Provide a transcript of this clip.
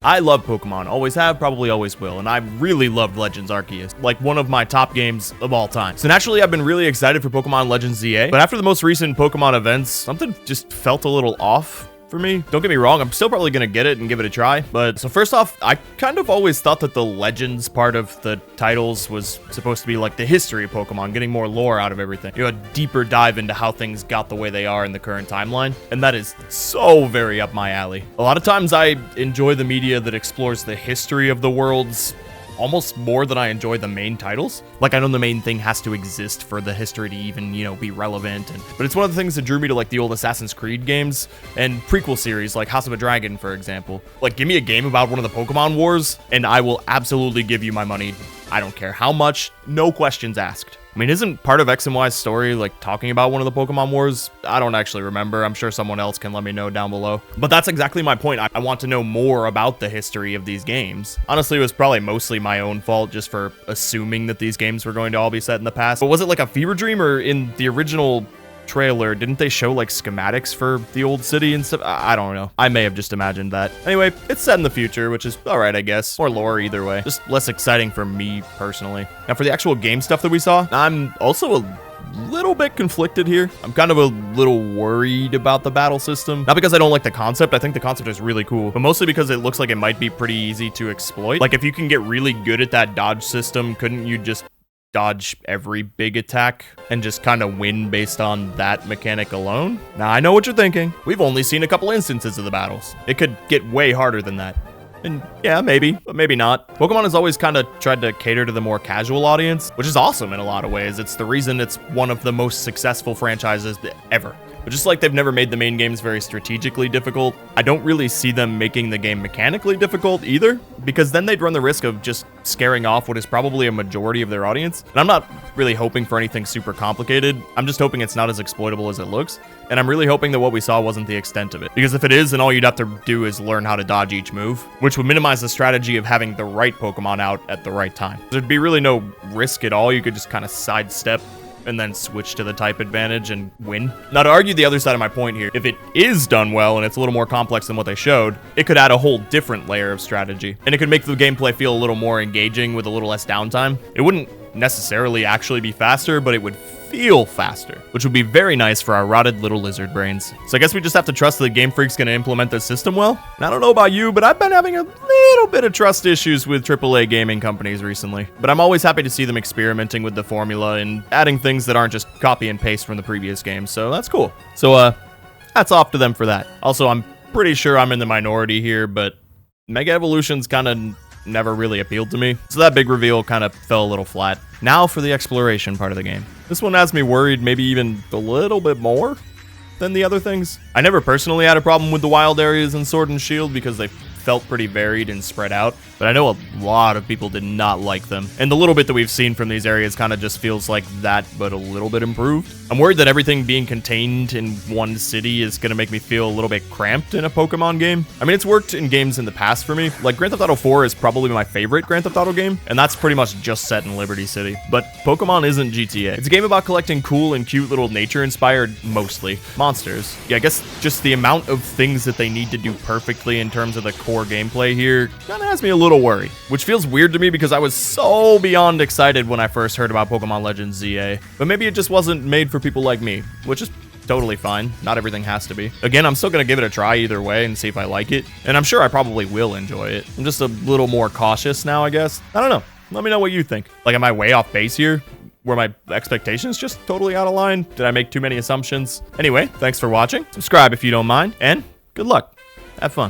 I love Pokemon, always have, probably always will, and I really loved Legends Arceus, like one of my top games of all time. So naturally, I've been really excited for Pokemon Legends ZA, but after the most recent Pokemon events, something just felt a little off for me. Don't get me wrong, I'm still probably gonna get it and give it a try. But so first off, I kind of always thought that the Legends part of the titles was supposed to be like the history of Pokemon, getting more lore out of everything. You know, a deeper dive into how things got the way they are in the current timeline. And that is so very up my alley. A lot of times I enjoy the media that explores the history of the worlds almost more than I enjoy the main titles. Like, I know the main thing has to exist for the history to even, you know, be relevant. But it's one of the things that drew me to, like, the old Assassin's Creed games and prequel series, like House of a Dragon, for example. Like, give me a game about one of the Pokemon Wars, and I will absolutely give you my money. I don't care how much, no questions asked. I mean, isn't part of X and Y's story, like, talking about one of the Pokemon Wars? I don't actually remember. I'm sure someone else can let me know down below. But that's exactly my point. I want to know more about the history of these games. Honestly, it was probably mostly my own fault just for assuming that these games were going to all be set in the past. But was it like a fever dream, or in the original trailer, didn't they show like schematics for the old city and stuff? I don't know. I may have just imagined that. Anyway, it's set in the future, which is all right, I guess. More lore either way. Just less exciting for me personally. Now for the actual game stuff that we saw, I'm also a little bit conflicted here. I'm kind of a little worried about the battle system. Not because I don't like the concept. I think the concept is really cool, but mostly because it looks like it might be pretty easy to exploit. Like if you can get really good at that dodge system, couldn't you just dodge every big attack and just kind of win based on that mechanic alone? Now, I know what you're thinking. We've only seen a couple instances of the battles. It could get way harder than that. And yeah, maybe, but maybe not. Pokemon has always kind of tried to cater to the more casual audience, which is awesome in a lot of ways. It's the reason it's one of the most successful franchises ever. But just like they've never made the main games very strategically difficult, I don't really see them making the game mechanically difficult either, because then they'd run the risk of just scaring off what is probably a majority of their audience. And I'm not really hoping for anything super complicated. I'm just hoping it's not as exploitable as it looks. And I'm really hoping that what we saw wasn't the extent of it. Because if it is, then all you'd have to do is learn how to dodge each move, which would minimize the strategy of having the right Pokemon out at the right time. There'd be really no risk at all. You could just kind of sidestep and then switch to the type advantage and win. Now, to argue the other side of my point here, if it is done well and it's a little more complex than what they showed, it could add a whole different layer of strategy. And it could make the gameplay feel a little more engaging with a little less downtime. It wouldn't necessarily actually be faster, but it would feel faster, which would be very nice for our rotted little lizard brains. So I guess we just have to trust that Game Freak's gonna implement this system well. And I don't know about you, but I've been having a little bit of trust issues with AAA gaming companies recently. But I'm always happy to see them experimenting with the formula and adding things that aren't just copy and paste from the previous games, so that's cool. So hats off to them for that. Also, I'm pretty sure I'm in the minority here, but Mega Evolution's kind of never really appealed to me, so that big reveal kind of fell a little flat. Now for the exploration part of the game. This one has me worried maybe even a little bit more than the other things. I never personally had a problem with the wild areas in Sword and Shield because they felt pretty varied and spread out, but I know a lot of people did not like them. And the little bit that we've seen from these areas kind of just feels like that, but a little bit improved. I'm worried that everything being contained in one city is going to make me feel a little bit cramped in a Pokemon game. I mean, it's worked in games in the past for me. Like, Grand Theft Auto 4 is probably my favorite Grand Theft Auto game, and that's pretty much just set in Liberty City. But Pokemon isn't GTA. It's a game about collecting cool and cute little nature-inspired, mostly, monsters. Yeah, I guess just the amount of things that they need to do perfectly in terms of the core gameplay here kind of has me a little worried, which feels weird to me because I was so beyond excited when I first heard about Pokemon Legends ZA. But maybe it just wasn't made for people like me, which is totally fine. Not everything has to be. Again, I'm still gonna give it a try either way and see if I like it, and I'm sure I probably will enjoy it. I'm just a little more cautious now, I guess. I don't know. Let me know what you think. Like, am I way off base here? Were my expectations just totally out of line? Did I make too many assumptions? Anyway, thanks for watching. Subscribe if you don't mind, and good luck. Have fun.